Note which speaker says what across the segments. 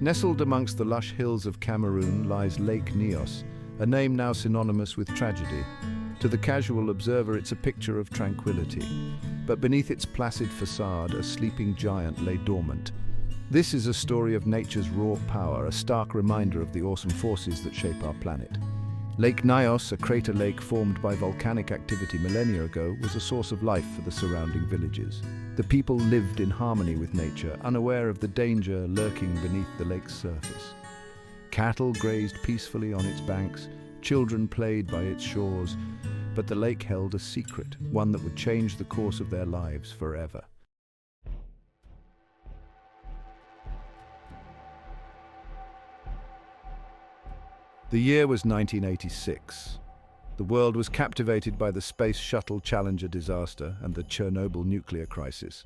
Speaker 1: Nestled amongst the lush hills of Cameroon lies Lake Nyos, a name now synonymous with tragedy. To the casual observer, it's a picture of tranquility. But beneath its placid facade, a sleeping giant lay dormant. This is a story of nature's raw power, a stark reminder of the awesome forces that shape our planet. Lake Nyos, a crater lake formed by volcanic activity millennia ago, was a source of life for the surrounding villages. The people lived in harmony with nature, unaware of the danger lurking beneath the lake's surface. Cattle grazed peacefully on its banks, children played by its shores, but the lake held a secret, one that would change the course of their lives forever. The year was 1986. The world was captivated by the Space Shuttle Challenger disaster and the Chernobyl nuclear crisis.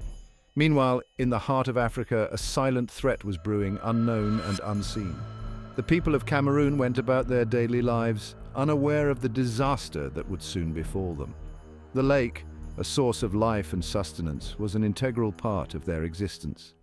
Speaker 1: Meanwhile, in the heart of Africa, a silent threat was brewing, unknown and unseen. The people of Cameroon went about their daily lives, unaware of the disaster that would soon befall them. The lake, a source of life and sustenance, was an integral part of their existence.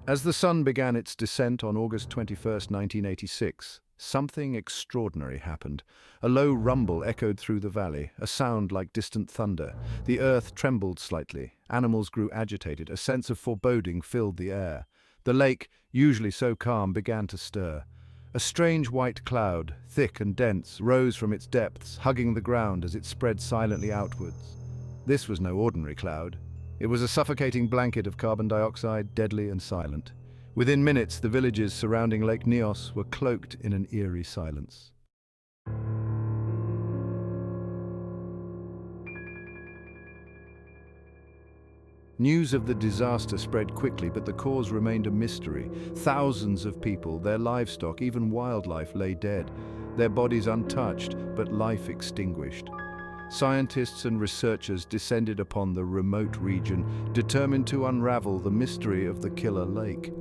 Speaker 1: As the sun began its descent on August 21, 1986, something extraordinary happened. A low rumble echoed through the valley, a sound like distant thunder. The earth trembled slightly. Animals grew agitated. A sense of foreboding filled the air. The lake, usually so calm, began to stir. A strange white cloud, thick and dense, rose from its depths, hugging the ground as it spread silently outwards. This was no ordinary cloud. It was a suffocating blanket of carbon dioxide, deadly and silent. Within minutes, the villages surrounding Lake Nyos were cloaked in an eerie silence. News of the disaster spread quickly, but the cause remained a mystery. Thousands of people, their livestock, even wildlife, lay dead, their bodies untouched, but life extinguished. Scientists and researchers descended upon the remote region, determined to unravel the mystery of the killer lake.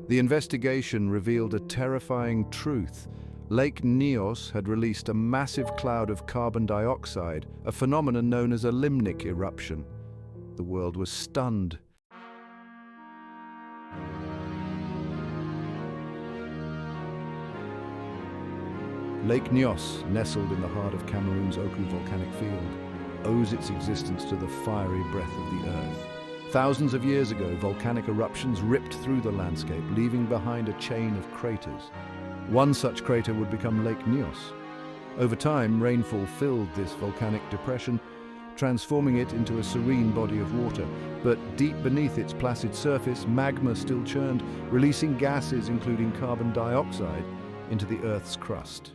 Speaker 1: The investigation revealed a terrifying truth. Lake Nyos had released a massive cloud of carbon dioxide, a phenomenon known as a Limnic eruption. The world was stunned. Lake Nyos, nestled in the heart of Cameroon's Oku volcanic field, owes its existence to the fiery breath of the earth. Thousands of years ago, volcanic eruptions ripped through the landscape, leaving behind a chain of craters. One such crater would become Lake Nyos. Over time, rainfall filled this volcanic depression, transforming it into a serene body of water. But deep beneath its placid surface, magma still churned, releasing gases including carbon dioxide into the Earth's crust.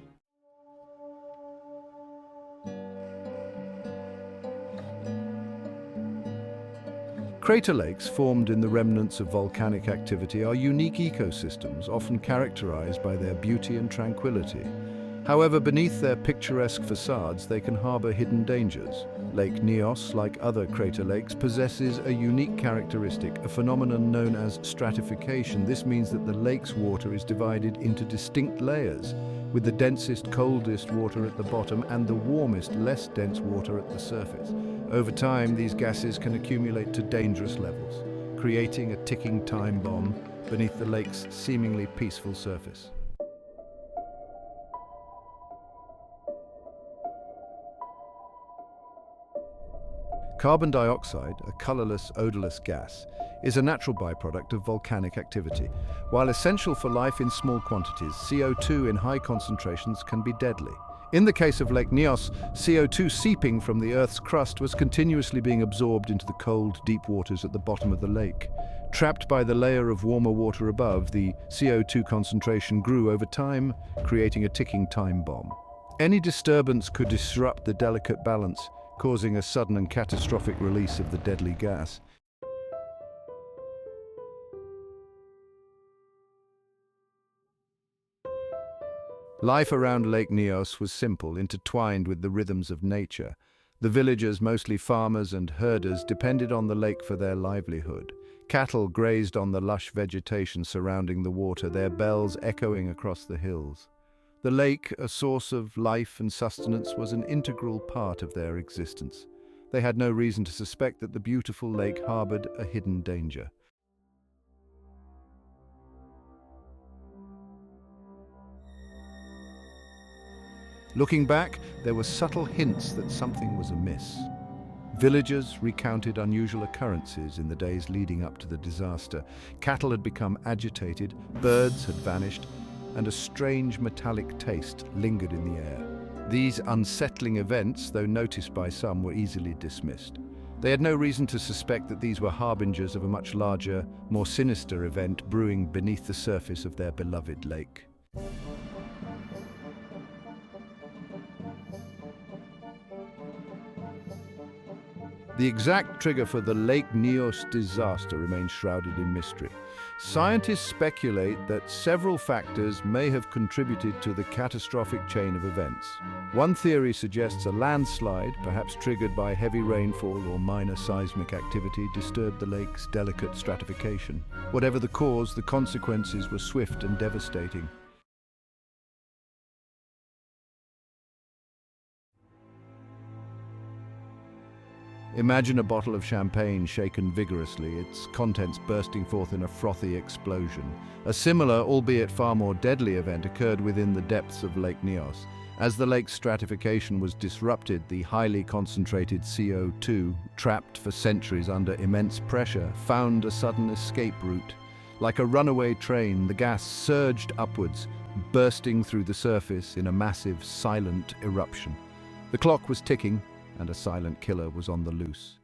Speaker 1: Crater lakes formed in the remnants of volcanic activity are unique ecosystems, often characterized by their beauty and tranquility. However, beneath their picturesque facades, they can harbor hidden dangers. Lake Nyos, like other crater lakes, possesses a unique characteristic, a phenomenon known as stratification. This means that the lake's water is divided into distinct layers, with the densest, coldest water at the bottom and the warmest, less dense water at the surface. Over time, these gases can accumulate to dangerous levels, creating a ticking time bomb beneath the lake's seemingly peaceful surface. Carbon dioxide, a colorless, odorless gas, is a natural byproduct of volcanic activity. While essential for life in small quantities, CO2 in high concentrations can be deadly. In the case of Lake Nyos, CO2 seeping from the Earth's crust was continuously being absorbed into the cold, deep waters at the bottom of the lake. Trapped by the layer of warmer water above, the CO2 concentration grew over time, creating a ticking time bomb. Any disturbance could disrupt the delicate balance, causing a sudden and catastrophic release of the deadly gas. Life around Lake Nyos was simple, intertwined with the rhythms of nature. The villagers, mostly farmers and herders, depended on the lake for their livelihood. Cattle grazed on the lush vegetation surrounding the water, their bells echoing across the hills. The lake, a source of life and sustenance, was an integral part of their existence. they had no reason to suspect that the beautiful lake harbored a hidden danger. Looking back, there were subtle hints that something was amiss. Villagers recounted unusual occurrences in the days leading up to the disaster. Cattle had become agitated, birds had vanished, and a strange metallic taste lingered in the air. These unsettling events, though noticed by some, were easily dismissed. They had no reason to suspect that these were harbingers of a much larger, more sinister event brewing beneath the surface of their beloved lake. The exact trigger for the Lake Nyos disaster remains shrouded in mystery. Scientists speculate that several factors may have contributed to the catastrophic chain of events. One theory suggests a landslide, perhaps triggered by heavy rainfall or minor seismic activity, disturbed the lake's delicate stratification. Whatever the cause, the consequences were swift and devastating. Imagine a bottle of champagne shaken vigorously, its contents bursting forth in a frothy explosion. A similar, albeit far more deadly event occurred within the depths of Lake Nyos. As the lake's stratification was disrupted, the highly concentrated CO2, trapped for centuries under immense pressure, found a sudden escape route. Like a runaway train, the gas surged upwards, bursting through the surface in a massive, silent eruption. The clock was ticking, and a silent killer was on the loose.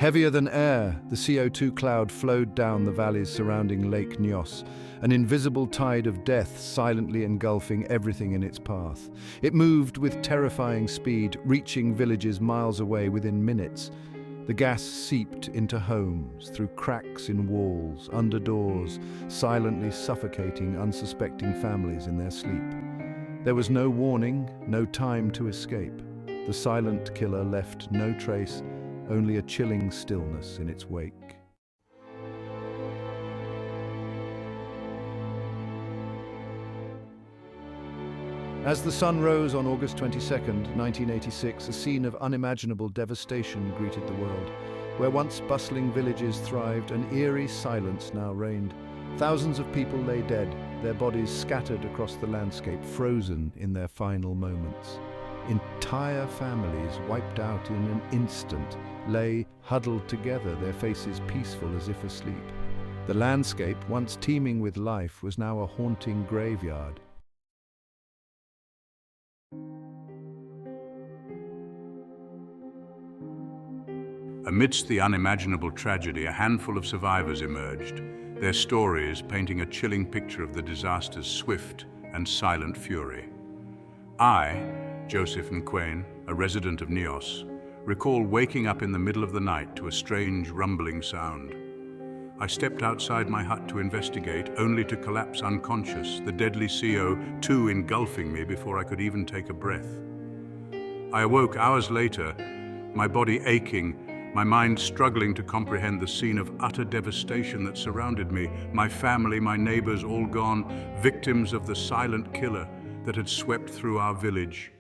Speaker 1: Heavier than air, the CO2 cloud flowed down the valleys surrounding Lake Nyos, an invisible tide of death silently engulfing everything in its path. It moved with terrifying speed, reaching villages miles away within minutes. The gas seeped into homes, through cracks in walls, under doors, silently suffocating unsuspecting families in their sleep. There was no warning, no time to escape. The silent killer left no trace, only a chilling stillness in its wake. As the sun rose on August 22nd, 1986, a scene of unimaginable devastation greeted the world. Where once bustling villages thrived, an eerie silence now reigned. Thousands of people lay dead, their bodies scattered across the landscape, frozen in their final moments. Entire families, wiped out in an instant, lay huddled together, their faces peaceful as if asleep. The landscape, once teeming with life, was now a haunting graveyard.
Speaker 2: Amidst the unimaginable tragedy, a handful of survivors emerged, their stories painting a chilling picture of the disaster's swift and silent fury. I, Joseph Nquain, a resident of Nyos, recall waking up in the middle of the night to a strange rumbling sound. I stepped outside my hut to investigate, only to collapse unconscious, the deadly CO2 engulfing me before I could even take a breath. I awoke hours later, my body aching, my mind struggling to comprehend the scene of utter devastation that surrounded me, my family, my neighbors all gone, victims of the silent killer that had swept through our village.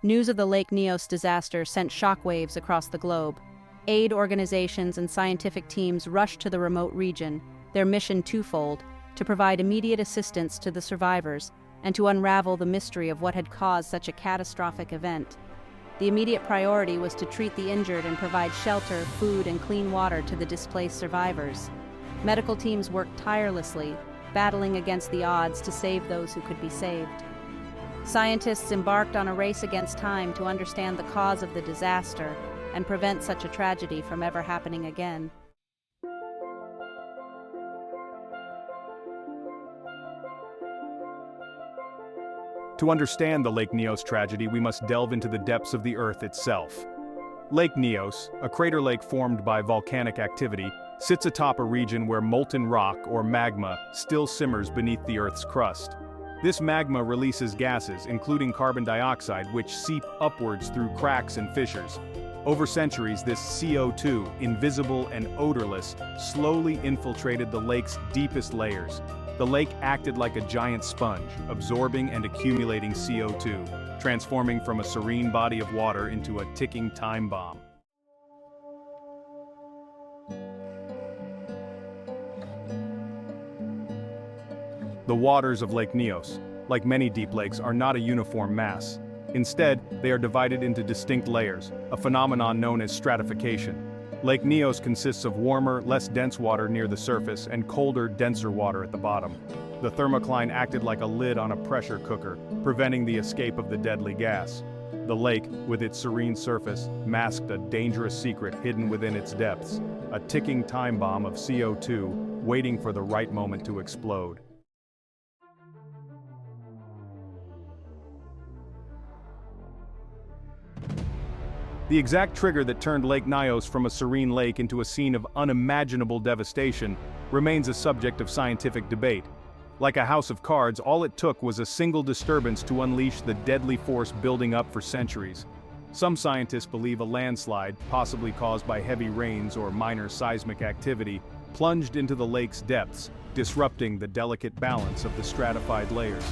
Speaker 3: News of the Lake Nyos disaster sent shockwaves across the globe. Aid organizations and scientific teams rushed to the remote region, their mission twofold: to provide immediate assistance to the survivors and to unravel the mystery of what had caused such a catastrophic event. The immediate priority was to treat the injured and provide shelter, food, and clean water to the displaced survivors. Medical teams worked tirelessly, battling against the odds to save those who could be saved. Scientists embarked on a race against time to understand the cause of the disaster and prevent such a tragedy from ever happening again.
Speaker 4: To understand the Lake Nyos tragedy, we must delve into the depths of the Earth itself. Lake Nyos, a crater lake formed by volcanic activity, sits atop a region where molten rock, or magma, still simmers beneath the Earth's crust. This magma releases gases, including carbon dioxide, which seep upwards through cracks and fissures. Over centuries, this CO2, invisible and odorless, slowly infiltrated the lake's deepest layers. The lake acted like a giant sponge, absorbing and accumulating CO2, transforming from a serene body of water into a ticking time bomb. The waters of Lake Nyos, like many deep lakes, are not a uniform mass. Instead, they are divided into distinct layers, a phenomenon known as stratification. Lake Nyos consists of warmer, less dense water near the surface and colder, denser water at the bottom. The thermocline acted like a lid on a pressure cooker, preventing the escape of the deadly gas. The lake, with its serene surface, masked a dangerous secret hidden within its depths, a ticking time bomb of CO2, waiting for the right moment to explode. The exact trigger that turned Lake Nyos from a serene lake into a scene of unimaginable devastation remains a subject of scientific debate. Like a house of cards, all it took was a single disturbance to unleash the deadly force building up for centuries. Some scientists believe a landslide, possibly caused by heavy rains or minor seismic activity, plunged into the lake's depths, disrupting the delicate balance of the stratified layers.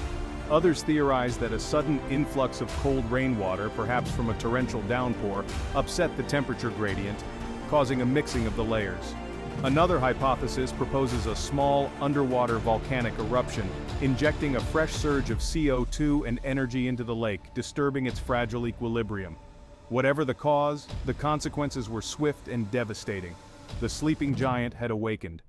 Speaker 4: Others theorize that a sudden influx of cold rainwater, perhaps from a torrential downpour, upset the temperature gradient, causing a mixing of the layers. Another hypothesis proposes a small, underwater volcanic eruption, injecting a fresh surge of CO2 and energy into the lake, disturbing its fragile equilibrium. Whatever the cause, the consequences were swift and devastating. The sleeping giant had awakened.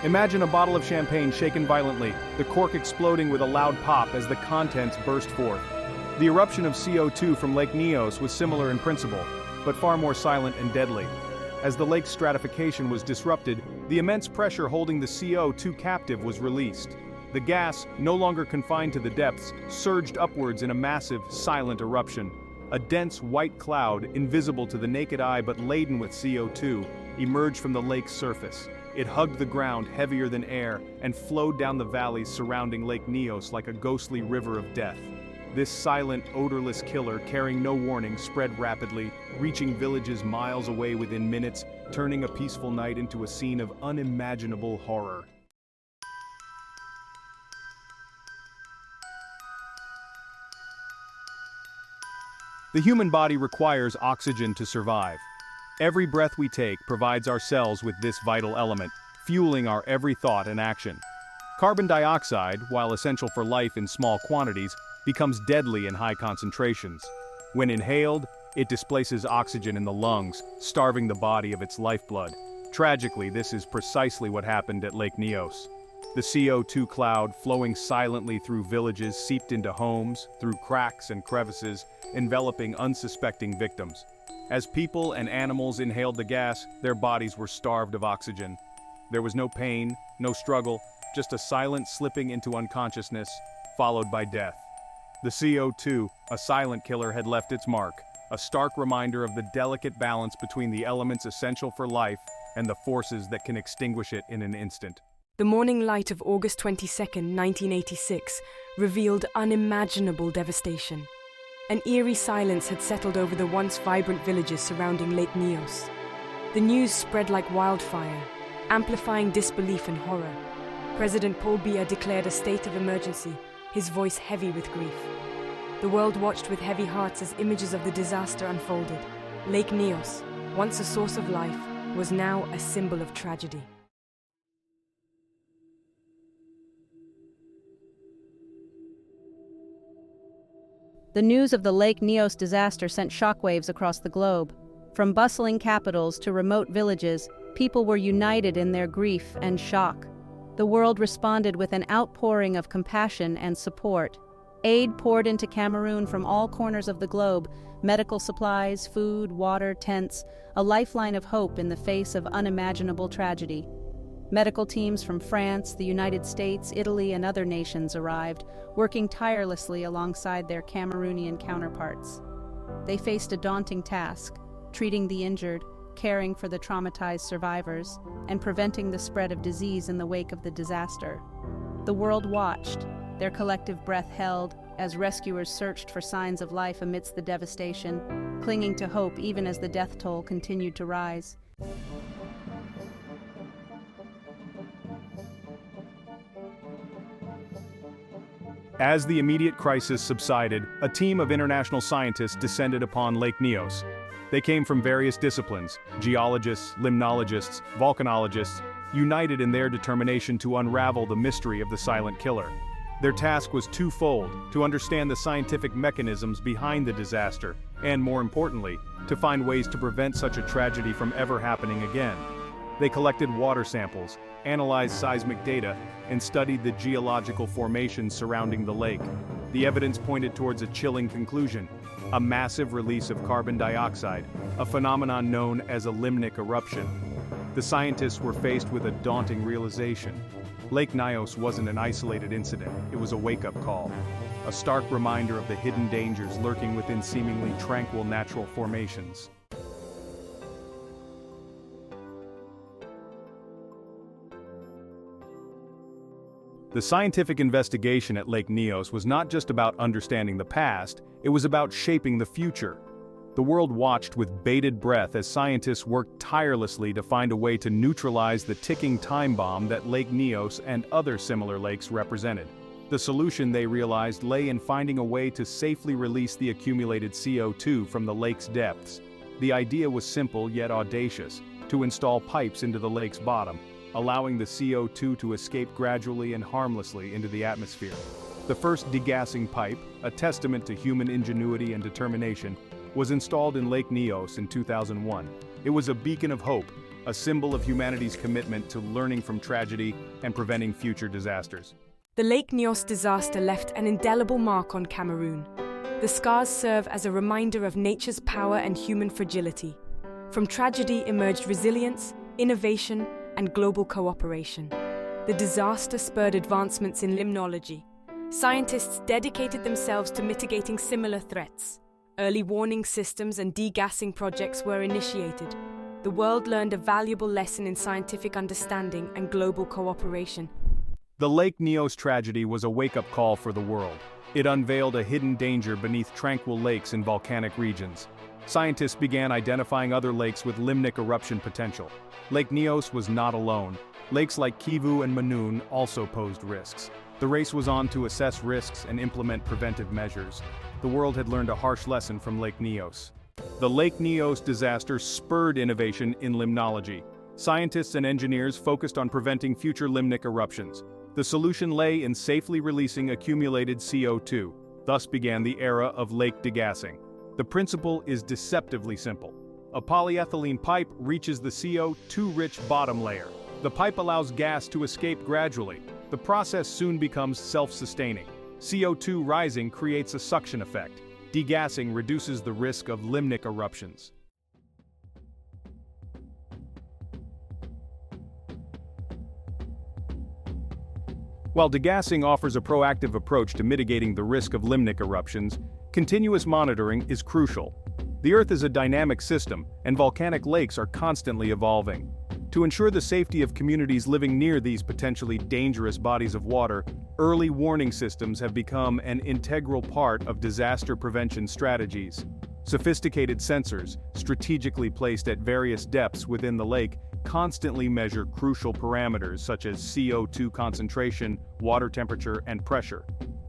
Speaker 4: Imagine a bottle of champagne shaken violently, the cork exploding with a loud pop as the contents burst forth. The eruption of CO2 from Lake Nyos was similar in principle, but far more silent and deadly. As the lake's stratification was disrupted, the immense pressure holding the CO2 captive was released. The gas, no longer confined to the depths, surged upwards in a massive, silent eruption. A dense white cloud, invisible to the naked eye but laden with CO2, emerged from the lake's surface. It hugged the ground heavier than air and flowed down the valleys surrounding Lake Nyos like a ghostly river of death. This silent, odorless killer, carrying no warning, spread rapidly, reaching villages miles away within minutes, turning a peaceful night into a scene of unimaginable horror. The human body requires oxygen to survive. Every breath we take provides our cells with this vital element, fueling our every thought and action. Carbon dioxide, while essential for life in small quantities, becomes deadly in high concentrations. When inhaled, it displaces oxygen in the lungs, starving the body of its lifeblood. Tragically, this is precisely what happened at Lake Nyos. The CO2 cloud, flowing silently through villages, seeped into homes, through cracks and crevices, enveloping unsuspecting victims. As people and animals inhaled the gas, their bodies were starved of oxygen. There was no pain, no struggle, just a silent slipping into unconsciousness, followed by death. The CO2, a silent killer, had left its mark, a stark reminder of the delicate balance between the elements essential for life and the forces that can extinguish it in an instant.
Speaker 5: The morning light of August 22nd, 1986, revealed unimaginable devastation. An eerie silence had settled over the once vibrant villages surrounding Lake Nyos. The news spread like wildfire, amplifying disbelief and horror. President Paul Biya declared a state of emergency, his voice heavy with grief. The world watched with heavy hearts as images of the disaster unfolded. Lake Nyos, once a source of life, was now a symbol of tragedy.
Speaker 3: The news of the Lake Nyos disaster sent shockwaves across the globe. From bustling capitals to remote villages, people were united in their grief and shock. The world responded with an outpouring of compassion and support. Aid poured into Cameroon from all corners of the globe: medical supplies, food, water, tents, a lifeline of hope in the face of unimaginable tragedy. Medical teams from France, the United States, Italy, and other nations arrived, working tirelessly alongside their Cameroonian counterparts. They faced a daunting task: treating the injured, caring for the traumatized survivors, and preventing the spread of disease in the wake of the disaster. The world watched, their collective breath held as rescuers searched for signs of life amidst the devastation, clinging to hope even as the death toll continued to rise.
Speaker 4: As the immediate crisis subsided, a team of international scientists descended upon Lake Nyos. They came from various disciplines: geologists, limnologists, volcanologists, united in their determination to unravel the mystery of the silent killer. Their task was twofold: to understand the scientific mechanisms behind the disaster, and more importantly, to find ways to prevent such a tragedy from ever happening again. They collected water samples, analyzed seismic data, and studied the geological formations surrounding the lake. The evidence pointed towards a chilling conclusion: a massive release of carbon dioxide, a phenomenon known as a limnic eruption. The scientists were faced with a daunting realization. Lake Nyos wasn't an isolated incident, it was a wake-up call. A stark reminder of the hidden dangers lurking within seemingly tranquil natural formations. The scientific investigation at Lake Nyos was not just about understanding the past, it was about shaping the future. The world watched with bated breath as scientists worked tirelessly to find a way to neutralize the ticking time bomb that Lake Nyos and other similar lakes represented. The solution, they realized, lay in finding a way to safely release the accumulated CO2 from the lake's depths. The idea was simple yet audacious: to install pipes into the lake's bottom, allowing the CO2 to escape gradually and harmlessly into the atmosphere. The first degassing pipe, a testament to human ingenuity and determination, was installed in Lake Nyos in 2001. It was a beacon of hope, a symbol of humanity's commitment to learning from tragedy and preventing future disasters.
Speaker 5: The Lake Nyos disaster left an indelible mark on Cameroon. The scars serve as a reminder of nature's power and human fragility. From tragedy emerged resilience, innovation, and global cooperation. The disaster spurred advancements in limnology. Scientists dedicated themselves to mitigating similar threats. Early warning systems and degassing projects were initiated. The world learned a valuable lesson in scientific understanding and global cooperation.
Speaker 4: The Lake Nyos tragedy was a wake-up call for the world. It unveiled a hidden danger beneath tranquil lakes in volcanic regions. Scientists began identifying other lakes with limnic eruption potential. Lake Nyos was not alone. Lakes like Kivu and Manoon also posed risks. The race was on to assess risks and implement preventive measures. The world had learned a harsh lesson from Lake Nyos. The Lake Nyos disaster spurred innovation in limnology. Scientists and engineers focused on preventing future limnic eruptions. The solution lay in safely releasing accumulated CO2. Thus began the era of lake degassing. The principle is deceptively simple. A polyethylene pipe reaches the CO2-rich bottom layer. The pipe allows gas to escape gradually. The process soon becomes self-sustaining. CO2 rising creates a suction effect. Degassing reduces the risk of limnic eruptions. While degassing offers a proactive approach to mitigating the risk of limnic eruptions, continuous monitoring is crucial. The Earth is a dynamic system, and volcanic lakes are constantly evolving. To ensure the safety of communities living near these potentially dangerous bodies of water, early warning systems have become an integral part of disaster prevention strategies. Sophisticated sensors, strategically placed at various depths within the lake, constantly measure crucial parameters such as CO2 concentration, water temperature, and pressure.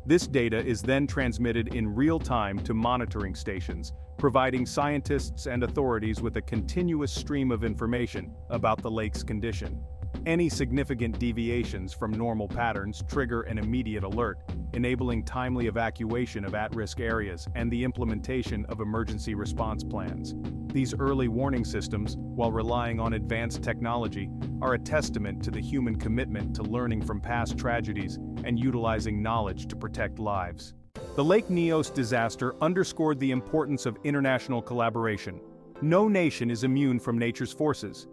Speaker 4: This data is then transmitted in real time to monitoring stations, providing scientists and authorities with a continuous stream of information about the lake's condition. Any significant deviations from normal patterns trigger an immediate alert, enabling timely evacuation of at-risk areas and the implementation of emergency response plans. These early warning systems, while relying on advanced technology, are a testament to the human commitment to learning from past tragedies and utilizing knowledge to protect lives. The Lake Nyos disaster underscored the importance of international collaboration. No nation is immune from nature's forces.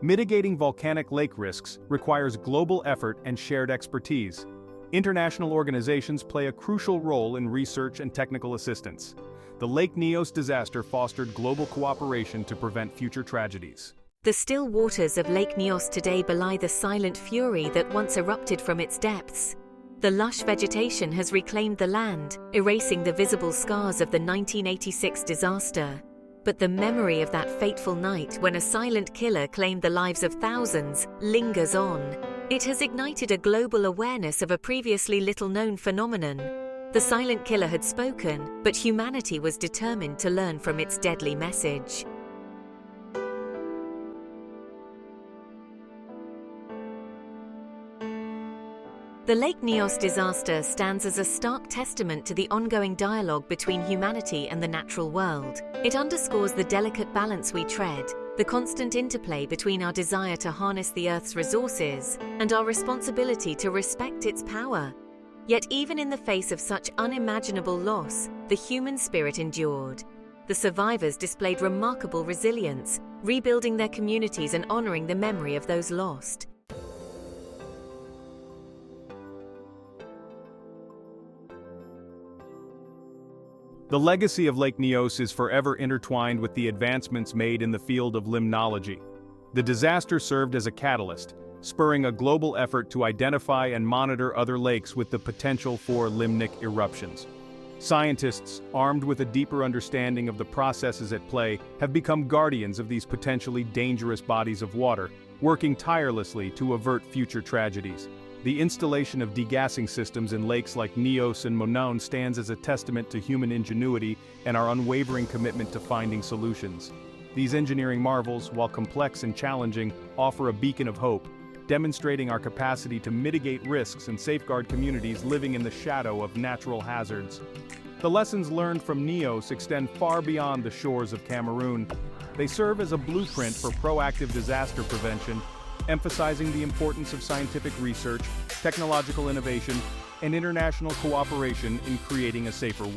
Speaker 4: Mitigating volcanic lake risks requires global effort and shared expertise. International organizations play a crucial role in research and technical assistance. The Lake Nyos disaster fostered global cooperation to prevent future tragedies.
Speaker 6: The still waters of Lake Nyos today belie the silent fury that once erupted from its depths. The lush vegetation has reclaimed the land, erasing the visible scars of the 1986 disaster. But the memory of that fateful night when a silent killer claimed the lives of thousands lingers on. It has ignited a global awareness of a previously little-known phenomenon. The silent killer had spoken, but humanity was determined to learn from its deadly message. The Lake Nyos disaster stands as a stark testament to the ongoing dialogue between humanity and the natural world. It underscores the delicate balance we tread, the constant interplay between our desire to harness the Earth's resources and our responsibility to respect its power. Yet even in the face of such unimaginable loss, the human spirit endured. The survivors displayed remarkable resilience, rebuilding their communities and honoring the memory of those lost.
Speaker 4: The legacy of Lake Nyos is forever intertwined with the advancements made in the field of limnology. The disaster served as a catalyst, spurring a global effort to identify and monitor other lakes with the potential for limnic eruptions. Scientists, armed with a deeper understanding of the processes at play, have become guardians of these potentially dangerous bodies of water, working tirelessly to avert future tragedies. The installation of degassing systems in lakes like Nyos and Monon stands as a testament to human ingenuity and our unwavering commitment to finding solutions. These engineering marvels, while complex and challenging, offer a beacon of hope, demonstrating our capacity to mitigate risks and safeguard communities living in the shadow of natural hazards. The lessons learned from Nyos extend far beyond the shores of Cameroon. They serve as a blueprint for proactive disaster prevention, emphasizing the importance of scientific research, technological innovation, and international cooperation in creating a safer world.